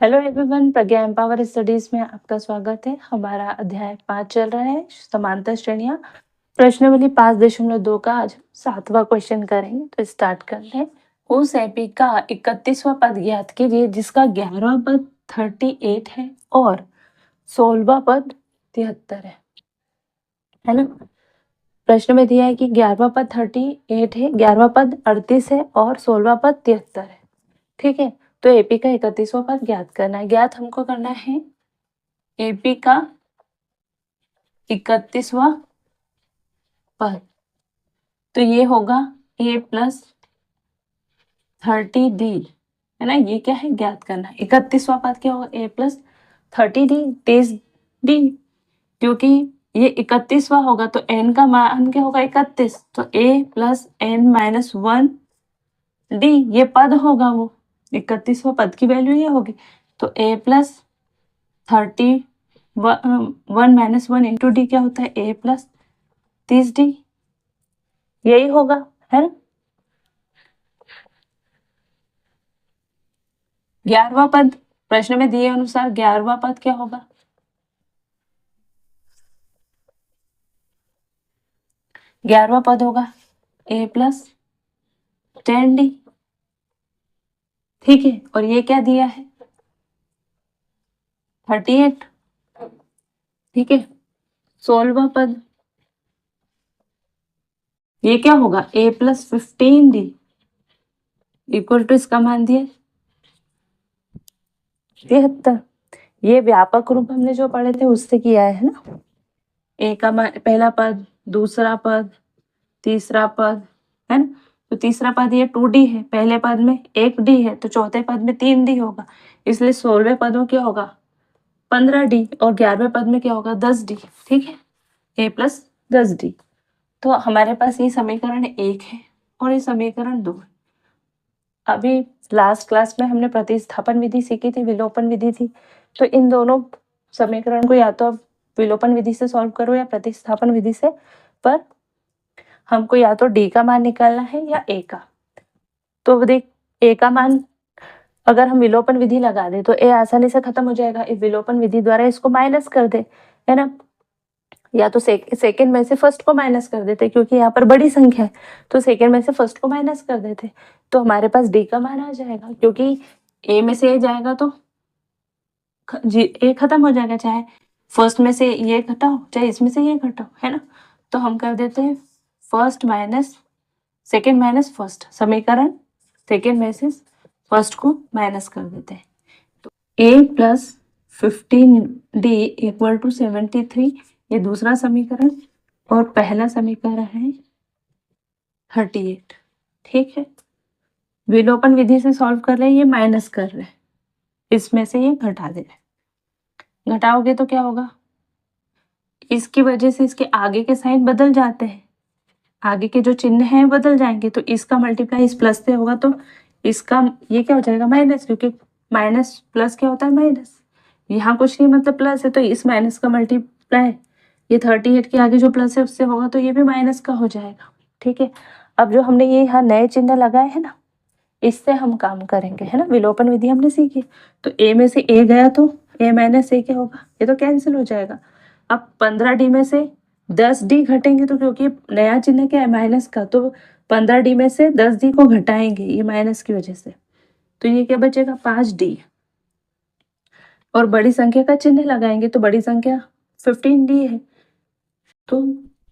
Hello everyone, प्रज्ञा empower studies में आपका स्वागत है। हमारा अध्याय 5 चल रहा है, समांतर श्रेणियां। प्रश्नावली 5.2 का आज 7वां क्वेश्चन करेंगे, तो स्टार्ट करते हैं। उस एपी का 31वां पद ज्ञात कीजिए जिसका 11वां पद 38 है और 16वां पद 73 है ना। प्रश्न में दिया है कि 11वां पद 38 है, 11वां पद 38 है और 16वां पद 73 है। ठीक है, तो एपी का 31वां पद ज्ञात करना है। ज्ञात हमको करना है एपी का 31वां पद, तो ये होगा a प्लस 30d, है ना। ये क्या है, ज्ञात करना है। 31वां पद क्या होगा, a प्लस 30d 30d, क्योंकि ये 31वां होगा तो n का मान क्या होगा 31, तो a plus n minus 1d ये पद होगा, वो 31वां पद की वैल्यू ये होगी। तो a plus 1 minus 1 into D क्या होता है, a प्लस 30d, यही होगा, है ना। 11वां पद प्रश्न में दिए अनुसार 11वां पद क्या होगा, 11वां पद होगा a प्लस 10d। ठीक है, और ये क्या दिया है 38। ठीक है, 16वां पद ये क्या होगा a plus 15d equal to इसका मान दिया 73। ये व्यापक रूप हमने जो पढ़े थे उससे किया है ना। a का मान पहला पद, दूसरा पद, तीसरा पद, है ना। तो तीसरा पद ये 2d है, पहले पद में 1d है, तो चौथे पद में 3d होगा, इसलिए 16वें पद में क्या होगा 15d और 11वें पद में क्या होगा 10d। ठीक है, a प्लस 10d। तो हमारे पास ये समीकरण 1 है और ये समीकरण 2 है। अभी लास्ट क्लास में हमने प्रतिस्थापन विधि सीखी थी, विलोपन विधि थी। तो इन दोनों समीकरण को या तो आप विलोपन विधि से सॉल्व करो या प्रतिस्थापन विधि से, पर हमको या तो डी का मान निकालना है या ए का। तो देख, ए का मान अगर हम विलोपन विधि लगा दे तो ए आसानी से खत्म हो जाएगा। इस विलोपन विधि द्वारा इसको माइनस कर दे, है ना। या तो सेकंड में से फर्स्ट को माइनस कर देते, क्योंकि यहाँ पर बड़ी संख्या है, तो सेकंड में से फर्स्ट को माइनस कर देते, तो हमारे पास डी का मान आ जाएगा। क्योंकि ए में से ए जाएगा तो ए खत्म हो जाएगा, चाहे फर्स्ट में से ये घटाओ चाहे इसमें से ये घटाओ, है ना। तो हम कर देते हैं first minus second minus first, समीकरण सेकेंड में से फर्स्ट को माइनस कर देते हैं। तो a plus 15d equal to 73, ये दूसरा समीकरण, और पहला समीकरण है 38। ठीक है, विलोपन विधि से सॉल्व कर रहे हैं, ये माइनस कर रहे हैं, इसमें से ये घटा दे रहे। घटाओगे तो क्या होगा, इसकी वजह से इसके आगे के साइन बदल जाते हैं, आगे के जो चिन्ह हैं बदल जाएंगे, तो इसका मल्टीप्लाई इस प्लस से होगा तो इसका ये क्या हो जाएगा माइनस, क्योंकि माइनस प्लस क्या होता है माइनस। यहाँ कुछ नहीं मतलब प्लस है, तो इस माइनस का मल्टीप्लाई ये 38 के आगे जो प्लस है उससे होगा, तो ये भी माइनस का हो जाएगा। ठीक है, अब जो हमने ये यहाँ नए चिन्ह लगाए हैं ना, इससे हम काम करेंगे, है ना। विलोपन विधि हमने सीखी, तो ए में से ए गया तो ए माइनस ए क्या होगा, ये तो कैंसिल हो जाएगा। अब 15d में से 10d घटेंगे, तो क्योंकि नया चिन्ह क्या है माइनस का, तो 15d में से 10d को घटाएंगे ये माइनस की वजह से, तो ये क्या बचेगा 5d, और बड़ी संख्या का चिन्ह लगाएंगे तो बड़ी संख्या 15d है, तो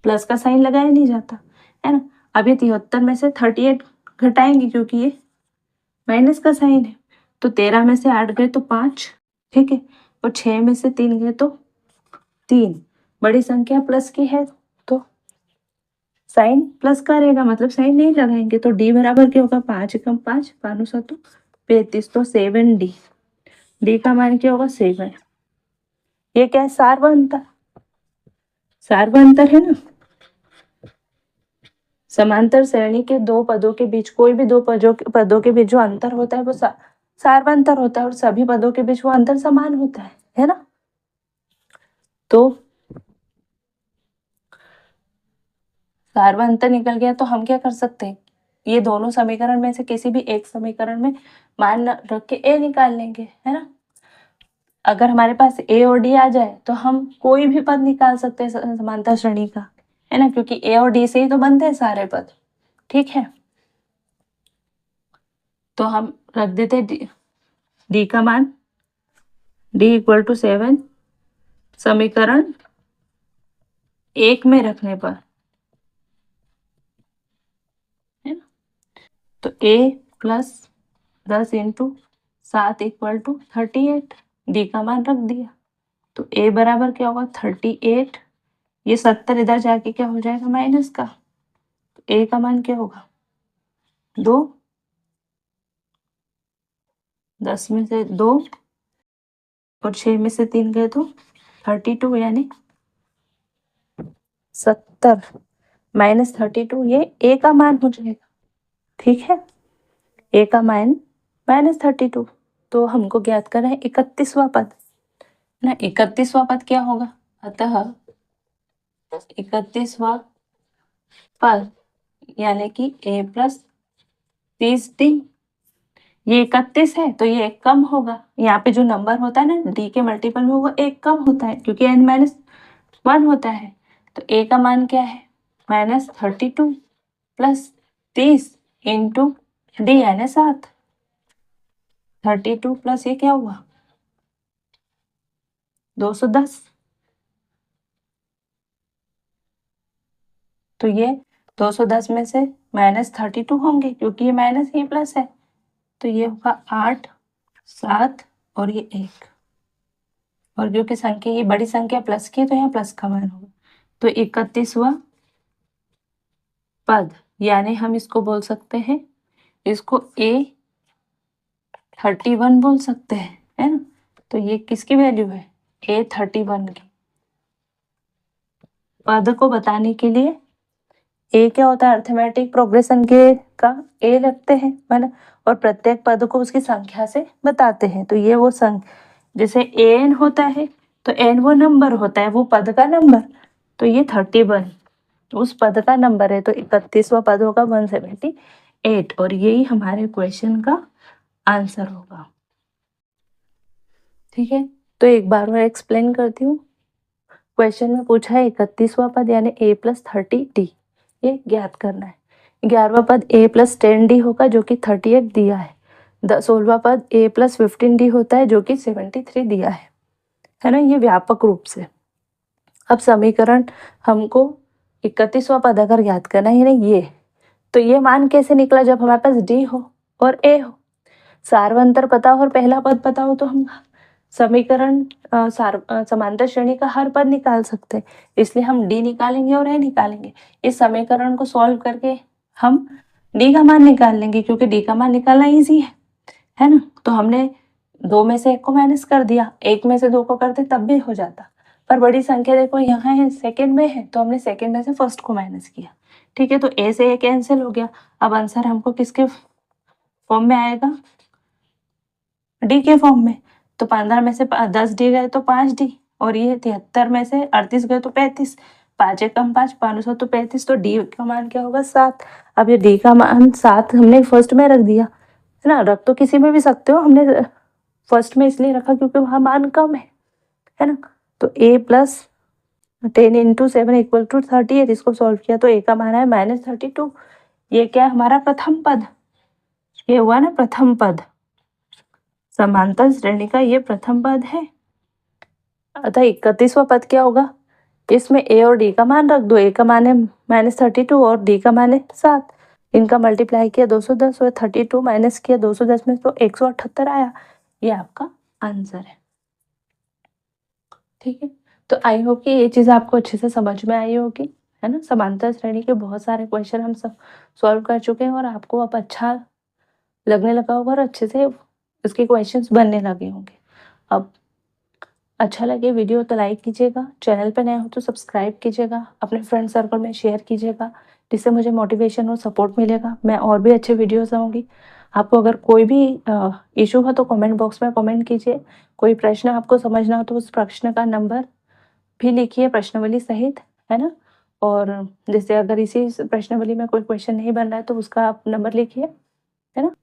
प्लस का साइन लगाया नहीं जाता, है ना। अब ये 73 में से 38 घटाएंगे क्योंकि ये माइनस का साइन है, तो 13 में से 8 गए तो 5। ठीक है, और 6 में से 3 गए तो 3। बड़ी संख्या प्लस की है तो साइन प्लस का रहेगा, मतलब साइन नहीं लगाएंगे, तो डी बराबर क्या होगा 5 कम 5 5 7 35, तो 7d। डी का मान क्या होगा 7। ये क्या है सार्वंतर, सार्वंतर है ना। समांतर श्रेणी के दो पदों के बीच, कोई भी दो पदों के बीच जो अंतर होता है वो सार्वंतर होता है, और सभी पदों के बीच वो अंतर समान होता है ना। तो सार्वंतर निकल गया तो हम क्या कर सकते हैं, ये दोनों समीकरण में से किसी भी एक समीकरण में मान रख के ए निकाल लेंगे, है ना। अगर हमारे पास ए और डी आ जाए तो हम कोई भी पद निकाल सकते हैं समांतर श्रेणी का, है ना, क्योंकि ए और डी से ही तो बनते हैं सारे पद। ठीक है, तो हम रख देते डी का मान डी इक्वल टू 7 समीकरण 1 में रखने पर, है ना। तो a plus 10 into 7 equal to 38, d का मान रख दिया। तो a बराबर क्या होगा 38, ये 70 इधर जाके क्या हो जाएगा माइनस का, तो a का मान क्या होगा 2, 10 में से 2 और 6 में से 3 गए तो 32, यानी 70 माइनस 32, ये a का मान हो जाएगा। ठीक है, a का मान माइनस 32। तो हमको ज्ञात करना है 31वां पद ना। 31वां पद क्या होगा, अतः 31वां पद यानी कि a प्लस 30d, ये 31 है तो ये एक कम होगा। यहाँ पे जो नंबर होता है ना d के मल्टीपल में, वो एक कम होता है क्योंकि n माइनस 1 होता है। तो a का मान क्या है माइनस 32 प्लस 30 इंटू डी यानी 7, 32 प्लस ये क्या हुआ 210, तो ये 210 में से माइनस 32 होंगे क्योंकि ये माइनस ही प्लस है, तो ये होगा 8, 7 और ये 1, और क्योंकि संख्या ये बड़ी संख्या प्लस की है तो यहाँ प्लस का मान होगा। तो 31वां पद यानी हम इसको बोल सकते हैं, इसको A31 बोल सकते हैं, है ना। तो ये किसकी वैल्यू है A31 की। पद को बताने के लिए ए क्या होता है अर्थमेटिक प्रोग्रेशन के का ए रखते हैं, है ना, और प्रत्येक पद को उसकी संख्या से बताते हैं। तो ये वो जैसे एन होता है तो एन वो नंबर होता है, वो पद का नंबर, तो ये 31 उस पद का नंबर है। तो 31वां पद होगा 178, और यही हमारे क्वेश्चन का आंसर होगा। ठीक है, तो एक बार मैं एक्सप्लेन करती हूँ। क्वेश्चन में पूछा है 31वां पद यानी a प्लस 30d, ये ज्ञात करना है। 11वां पद a प्लस 10d होगा जो कि 38 दिया है। 16वां पद a प्लस 15d होता है जो कि 73 दिया है ना, ये व्यापक रूप से। अब समीकरण हमको 31वां पद अगर ज्ञात करना है यानी ये, तो ये मान कैसे निकला जब हमारे पास d हो और a हो, सार्वंतर पता हो और पहला पद पता हो तो हम समीकरण समांतर श्रेणी का हर पद निकाल सकते हैं, इसलिए हम डी निकालेंगे और ए निकालेंगे। इस समीकरण को सॉल्व करके हम डी का मान निकाल लेंगे क्योंकि डी का मान निकालना इजी है ना। तो हमने 2 में से 1 को माइनस कर दिया, 1 में से 2 को करते तब भी हो जाता, पर बड़ी संख्या देखो यहाँ है सेकेंड में है तो हमने सेकेंड में से फर्स्ट को माइनस किया। ठीक है, तो ए से ए कैंसिल हो गया। अब आंसर हमको किसके फॉर्म में आएगा डी के फॉर्म में। तो 15 में से 10 डी गए तो 5 डी, और ये 73 में से 38 गए तो 35, 5 एक कम 5 5 तो 35, तो डी का मान क्या होगा 7। अब ये डी का मान 7 हमने फर्स्ट में रख दिया, है ना, रख तो किसी में भी सकते हो, हमने फर्स्ट में इसलिए रखा क्योंकि वहाँ मान कम है ना। तो a plus 10 into 7 equal to 38, इसको सॉल्व किया तो a का मान है माइनस 32। ये क्या है हमारा प्रथम पद, ये हुआ ना प्रथम पद, समांतर श्रेणी का ये प्रथम पद है। अतः 31वां पद क्या होगा, इसमें a और d का मान रख दो। a का मान है माइनस 32 और d का मान है 7, इनका मल्टीप्लाई किया 210 और 32 माइनस किया 210 में तो 178 आया। ये आपका आंसर है। ठीक है, तो आई होप कि ये चीज़ आपको अच्छे से समझ में आई होगी, है ना। समांतर श्रेणी के बहुत सारे क्वेश्चन हम सब सॉल्व कर चुके हैं और आपको अब अच्छा लगने लगा होगा और अच्छे से इसके क्वेश्चंस बनने लगे होंगे। अब अच्छा लगे वीडियो तो लाइक कीजिएगा, चैनल पे नए हो तो सब्सक्राइब कीजिएगा, अपने फ्रेंड सर्कल में शेयर कीजिएगा, जिससे मुझे मोटिवेशन और सपोर्ट मिलेगा। मैं और भी अच्छे वीडियोस लाऊंगी। आपको अगर कोई भी इशू हो तो कमेंट बॉक्स में कमेंट कीजिए। कोई प्रश्न आपको समझना हो तो उस प्रश्न का नंबर भी लिखिए प्रश्नावली सहित, है ना। और जैसे अगर इसी प्रश्नावली में कोई क्वेश्चन नहीं बन रहा है तो उसका आप नंबर लिखिए, है ना।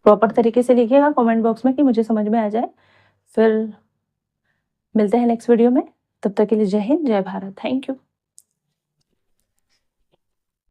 प्रॉपर तरीके से लिखिएगा कमेंट बॉक्स में कि मुझे समझ में आ जाए। फिर मिलते हैं नेक्स्ट वीडियो में। तब तक के लिए जय हिंद, जय भारत। Thank you.